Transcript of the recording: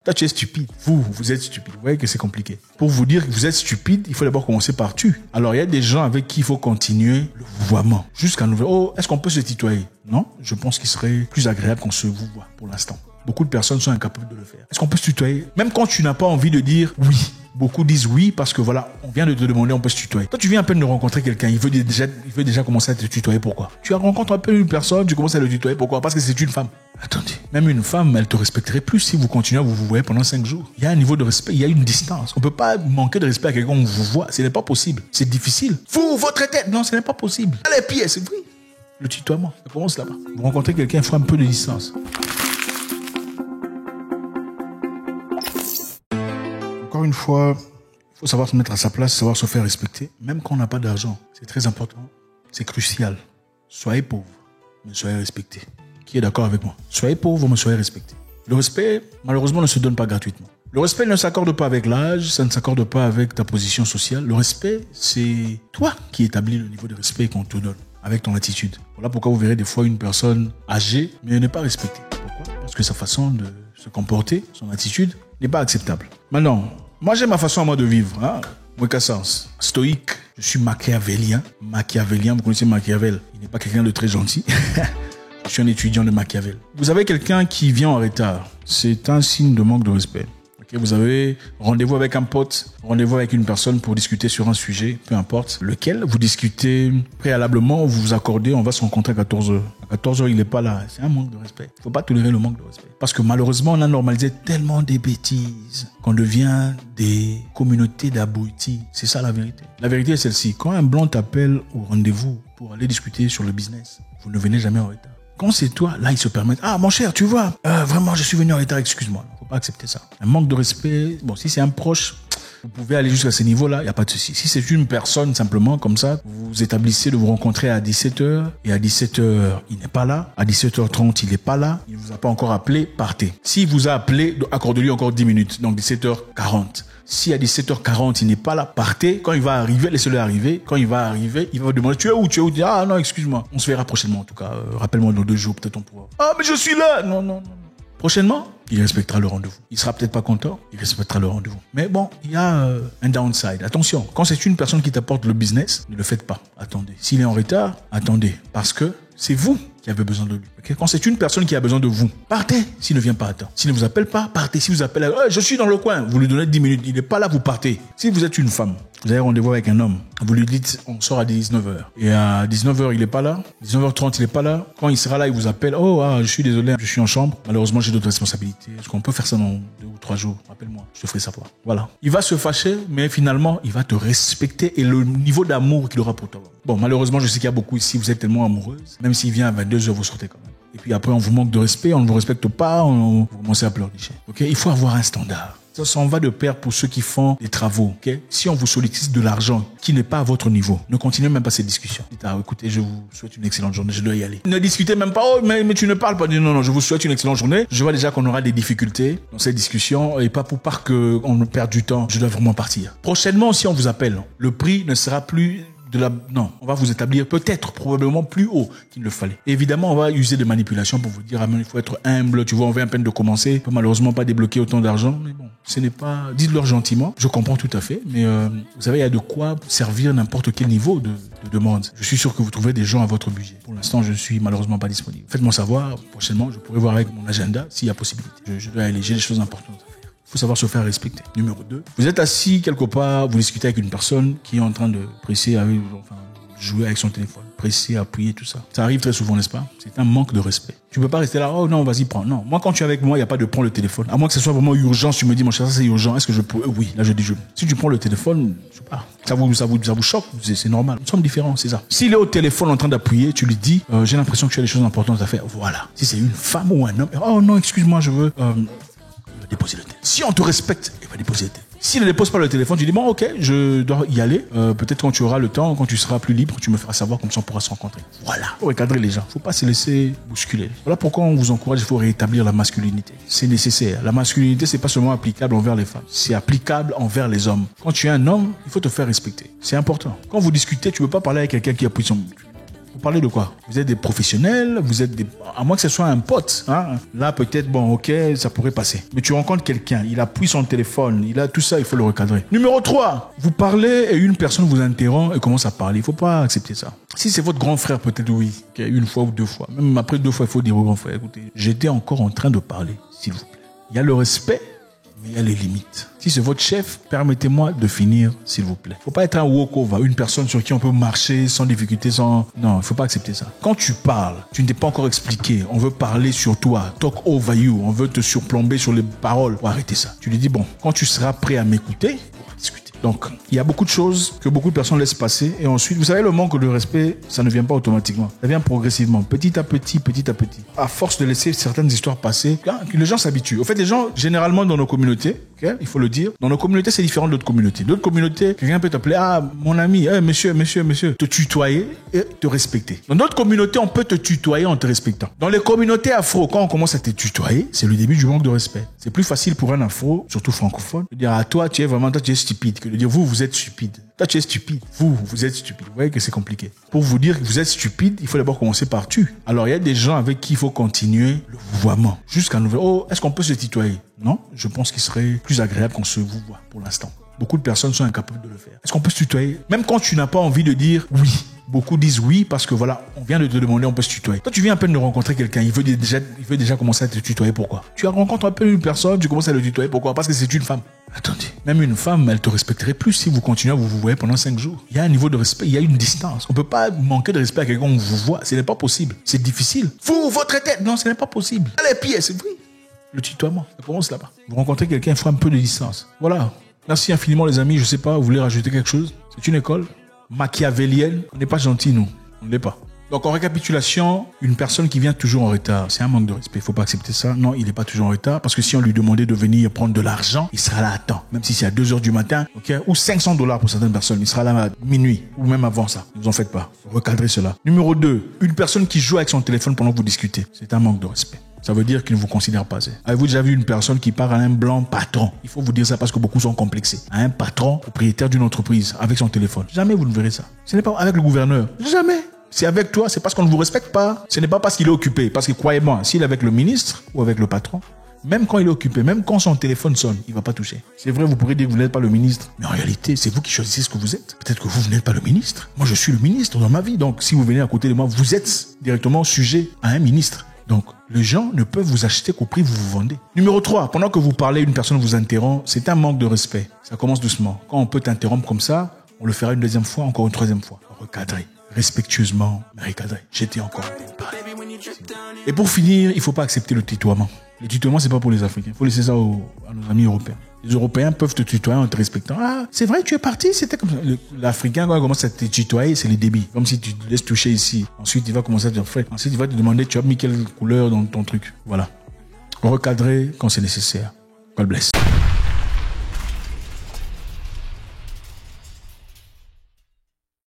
Toi, tu es stupide. Vous êtes stupide. Vous voyez que c'est compliqué. Pour vous dire que vous êtes stupide, il faut d'abord commencer par tu. Alors, il y a des gens avec qui il faut continuer le vouvoiement. Jusqu'à nouveau. Oh, est-ce qu'on peut se tutoyer? Non, je pense qu'il serait plus agréable qu'on se vouvoie pour l'instant. Beaucoup de personnes sont incapables de le faire. Est-ce qu'on peut se tutoyer? Même quand tu n'as pas envie de dire oui. Beaucoup disent oui parce que voilà, on vient de te demander, on peut se tutoyer. Toi, tu viens à peine de rencontrer quelqu'un, il veut déjà commencer à te tutoyer. Pourquoi? Tu rencontres un peu une personne, tu commences à le tutoyer. Pourquoi? Parce que c'est une femme. Attendez, même une femme, elle te respecterait plus si vous continuez à vous voyer pendant 5 jours. Il y a un niveau de respect, il y a une distance. On peut pas manquer de respect à quelqu'un qu'on vous voit. Ce n'est pas possible. C'est difficile. Votre tête, non, ce n'est pas possible. Les pieds, c'est vrai. Le tutoiement, ça commence là-bas. Vous rencontrez quelqu'un, il faut un peu de distance. Encore une fois, il faut savoir se mettre à sa place, savoir se faire respecter, même quand on n'a pas d'argent. C'est très important, c'est crucial. Soyez pauvre, mais soyez respecté. Qui est d'accord avec moi? Soyez pauvre, mais soyez respecté. Le respect, malheureusement, ne se donne pas gratuitement. Le respect ne s'accorde pas avec l'âge, ça ne s'accorde pas avec ta position sociale. Le respect, c'est toi qui établis le niveau de respect qu'on te donne avec ton attitude. Voilà pourquoi vous verrez des fois une personne âgée, mais elle n'est pas respectée. Pourquoi? Parce que sa façon de se comporter, son attitude, n'est pas acceptable. Maintenant, moi j'ai ma façon à moi de vivre. Moi qu'à sens. Stoïque, je suis machiavélien. Machiavélien, vous connaissez Machiavel. Il n'est pas quelqu'un de très gentil. Je suis un étudiant de Machiavel. Vous avez quelqu'un qui vient en retard. C'est un signe de manque de respect. Okay, vous avez rendez-vous avec un pote, rendez-vous avec une personne pour discuter sur un sujet, peu importe lequel. Vous discutez préalablement, vous vous accordez, on va se rencontrer à 14h. À 14h, il n'est pas là. C'est un manque de respect. Il ne faut pas tolérer le manque de respect. Parce que malheureusement, on a normalisé tellement des bêtises qu'on devient des communautés d'abrutis. C'est ça la vérité. La vérité est celle-ci. Quand un blanc t'appelle au rendez-vous pour aller discuter sur le business, vous ne venez jamais en retard. Quand c'est toi, là, ils se permettent. Ah, mon cher, tu vois, vraiment, je suis venu en retard, excuse-moi. Faut pas accepter ça. Un manque de respect, bon, si c'est un proche, vous pouvez aller jusqu'à ce niveau-là, il n'y a pas de souci. Si c'est une personne, simplement, comme ça, vous établissez de vous rencontrer à 17h, et à 17h, il n'est pas là. À 17h30, il n'est pas là. Il ne vous a pas encore appelé, partez. S'il vous a appelé, accordez-lui encore 10 minutes, donc 17h40. Si à 17h40, il n'est pas là, partez. Quand il va arriver, laissez-le arriver. Quand il va arriver, il va vous demander, tu es où? Ah non, excuse-moi. On se verra prochainement, en tout cas. Rappelle-moi dans 2 jours, peut-être on pourra. Ah, mais je suis là! Non. Prochainement, il respectera le rendez-vous. Il sera peut-être pas content, il respectera le rendez-vous. Mais bon, il y a un downside. Attention, quand c'est une personne qui t'apporte le business, ne le faites pas. Attendez. S'il est en retard, attendez. Parce que c'est vous qui avez besoin de lui. Okay? Quand c'est une personne qui a besoin de vous, partez. S'il ne vient pas à temps. S'il ne vous appelle pas, partez. Si vous appelez, je suis dans le coin, vous lui donnez 10 minutes. Il n'est pas là, vous partez. Si vous êtes une femme, vous avez rendez-vous avec un homme, vous lui dites, on sort à 19h. Et à 19h, il n'est pas là. 19h30, il n'est pas là. Quand il sera là, il vous appelle, je suis désolé, je suis en chambre. Malheureusement, j'ai d'autres responsabilités. Est-ce qu'on peut faire ça dans 2 ou 3 jours? Rappelle-moi, je te ferai savoir. Voilà. Il va se fâcher, mais finalement, il va te respecter et le niveau d'amour qu'il aura pour toi. Bon, malheureusement, je sais qu'il y a beaucoup ici, vous êtes tellement amoureuse. Même s'il vient à 22h, vous sortez quand même. Et puis après, on vous manque de respect, on ne vous respecte pas, vous commencez à pleurnicher. Ok? Il faut avoir un standard. Ça en va de pair pour ceux qui font des travaux. Okay? Si on vous sollicite de l'argent qui n'est pas à votre niveau, ne continuez même pas cette discussion. Dites, écoutez, je vous souhaite une excellente journée, je dois y aller. Ne discutez même pas, mais tu ne parles pas. Non, je vous souhaite une excellente journée. Je vois déjà qu'on aura des difficultés dans cette discussion et pas pour qu'on perde du temps. Je dois vraiment partir. Prochainement, si on vous appelle, le prix ne sera plus non, on va vous établir peut-être, probablement plus haut qu'il ne le fallait. Et évidemment, on va user de manipulations pour vous dire, il faut être humble, tu vois, on vient à peine de commencer, on peut malheureusement pas débloquer autant d'argent, mais bon, ce n'est pas, dites-leur gentiment, je comprends tout à fait, mais vous savez, il y a de quoi servir n'importe quel niveau de demande. Je suis sûr que vous trouverez des gens à votre budget. Pour l'instant, je suis malheureusement pas disponible. Faites-moi savoir, prochainement, je pourrai voir avec mon agenda s'il y a possibilité. Je dois aller, j'ai des choses importantes à faire. Il faut savoir se faire respecter. Numéro 2. Vous êtes assis quelque part, vous discutez avec une personne qui est en train de presser, jouer avec son téléphone, presser, appuyer, tout ça. Ça arrive très souvent, n'est-ce pas? C'est un manque de respect. Tu peux pas rester là, oh non, vas-y, prends. Non, moi quand tu es avec moi, il n'y a pas de prendre le téléphone. À moins que ce soit vraiment urgent, tu me dis, mon cher, ça c'est urgent, est-ce que je peux? Oui, là je dis je. Si tu prends le téléphone, je sais pas, ça vous choque, c'est normal. Nous sommes différents, c'est ça. S'il est au téléphone en train d'appuyer, tu lui dis, j'ai l'impression que tu as des choses importantes à faire. Voilà. Si c'est une femme ou un homme, oh non, excuse-moi, je veux déposer le téléphone. Si on te respecte, il va déposer le téléphone. S'il ne dépose pas le téléphone, tu dis, bon, ok, je dois y aller. Peut-être quand tu auras le temps, quand tu seras plus libre, tu me feras savoir, comme ça on pourra se rencontrer. Voilà. Il faut recadrer les gens. Il ne faut pas se laisser bousculer. Voilà pourquoi on vous encourage, il faut rétablir la masculinité. C'est nécessaire. La masculinité, c'est pas seulement applicable envers les femmes. C'est applicable envers les hommes. Quand tu es un homme, il faut te faire respecter. C'est important. Quand vous discutez, tu ne peux pas parler avec quelqu'un qui appuie son... Vous parlez de quoi? Vous êtes des professionnels, vous êtes des... À moins que ce soit un pote. Hein? Là, peut-être, bon, ok, ça pourrait passer. Mais tu rencontres quelqu'un, il appuie son téléphone, il a tout ça, il faut le recadrer. Numéro 3, vous parlez et une personne vous interrompt et commence à parler. Il ne faut pas accepter ça. Si c'est votre grand frère, peut-être oui, okay, une fois ou 2 fois. Même après 2 fois, il faut dire au grand frère, écoutez, j'étais encore en train de parler, s'il vous plaît. Il y a le respect, mais il y a les limites. Si c'est votre chef, permettez-moi de finir, s'il vous plaît. Faut pas être un walkover, une personne sur qui on peut marcher sans difficulté, sans... Non, il faut pas accepter ça. Quand tu parles, tu ne t'es pas encore expliqué, on veut parler sur toi, talk over you, on veut te surplomber sur les paroles. Faut arrêter ça. Tu lui dis, bon, quand tu seras prêt à m'écouter, on va discuter. Donc, il y a beaucoup de choses que beaucoup de personnes laissent passer. Et ensuite, vous savez, le manque de respect, ça ne vient pas automatiquement. Ça vient progressivement, petit à petit, petit à petit. À force de laisser certaines histoires passer, les gens s'habituent. Au fait, les gens, généralement, dans nos communautés, okay, il faut le dire, dans nos communautés, c'est différent d'autres communautés. D'autres communautés, quelqu'un peut t'appeler, ah, mon ami, monsieur, te tutoyer et te respecter. Dans d'autres communautés, on peut te tutoyer en te respectant. Dans les communautés afro, quand on commence à te tutoyer, c'est le début du manque de respect. C'est plus facile pour un afro, surtout francophone, de dire, ah, toi, tu es stupide, que de dire, vous êtes stupide. Toi, tu es stupide. Vous êtes stupide. Vous voyez que c'est compliqué. Pour vous dire que vous êtes stupide, il faut d'abord commencer par tu. Alors, il y a des gens avec qui il faut continuer le vouvoiement. Jusqu'à nouveau. Oh, est-ce qu'on peut se tutoyer? Non, je pense qu'il serait plus agréable qu'on se vouvoie pour l'instant. Beaucoup de personnes sont incapables de le faire. Est-ce qu'on peut se tutoyer? Même quand tu n'as pas envie de dire oui. Beaucoup disent oui parce que voilà, on vient de te demander, on peut se tutoyer. Toi, tu viens à peine de rencontrer quelqu'un, il veut déjà commencer à te tutoyer. Pourquoi? Tu rencontres un peu une personne, tu commences à le tutoyer. Pourquoi? Parce que c'est une femme. Attendez, même une femme, elle te respecterait plus si vous continuez à vous voyez pendant 5 jours. Il y a un niveau de respect, il y a une distance. On peut pas manquer de respect à quelqu'un on vous voit. Ce n'est pas possible. C'est difficile. Vous, votre tête, non, ce n'est pas possible. Les pieds, c'est vrai. Le tutoiement, ça commence là-bas. Vous rencontrez quelqu'un, il faut un peu de distance. Voilà. Merci infiniment les amis. Je sais pas, vous voulez rajouter quelque chose? C'est une école machiavélienne. On n'est pas gentils, nous. On ne l'est pas. Donc, en récapitulation, une personne qui vient toujours en retard, c'est un manque de respect. Il ne faut pas accepter ça. Non, il n'est pas toujours en retard. Parce que si on lui demandait de venir prendre de l'argent, il sera là à temps. Même si c'est à 2 heures du matin, okay, ou $500 pour certaines personnes. Il sera là à minuit, ou même avant ça. Ne vous en faites pas. Recadrez cela. Numéro 2, une personne qui joue avec son téléphone pendant que vous discutez. C'est un manque de respect. Ça veut dire qu'il ne vous considère pas assez. Avez-vous déjà vu une personne qui parle à un blanc patron? Il faut vous dire ça parce que beaucoup sont complexés. À un patron, propriétaire d'une entreprise, avec son téléphone. Jamais vous ne verrez ça. Ce n'est pas avec le gouverneur. Jamais. C'est avec toi, c'est parce qu'on ne vous respecte pas. Ce n'est pas parce qu'il est occupé. Parce que croyez-moi, s'il est avec le ministre ou avec le patron, même quand il est occupé, même quand son téléphone sonne, il ne va pas toucher. C'est vrai, vous pourrez dire que vous n'êtes pas le ministre. Mais en réalité, c'est vous qui choisissez ce que vous êtes. Peut-être que vous n'êtes pas le ministre. Moi, je suis le ministre dans ma vie. Donc, si vous venez à côté de moi, vous êtes directement sujet à un ministre. Donc, les gens ne peuvent vous acheter qu'au prix où vous vous vendez. Numéro 3, pendant que vous parlez, une personne vous interrompt, c'est un manque de respect. Ça commence doucement. Quand on peut t'interrompre comme ça, on le fera une 2e fois, encore une 3e fois. Recadrer. Respectueusement, mais recadrer. J'étais encore en train de parler. Et pour finir, il ne faut pas accepter le tutoiement. Le tutoiement, c'est pas pour les Africains. Il faut laisser ça à nos amis européens. Les Européens peuvent te tutoyer en te respectant. Ah, c'est vrai, tu es parti, c'était comme ça. L'Africain, quand il commence à te tutoyer, c'est les débits. Comme si tu te laisses toucher ici. Ensuite, il va commencer à te dire, frère. Ensuite, il va te demander, tu as mis quelle couleur dans ton truc. Voilà. Recadrer quand c'est nécessaire. God bless.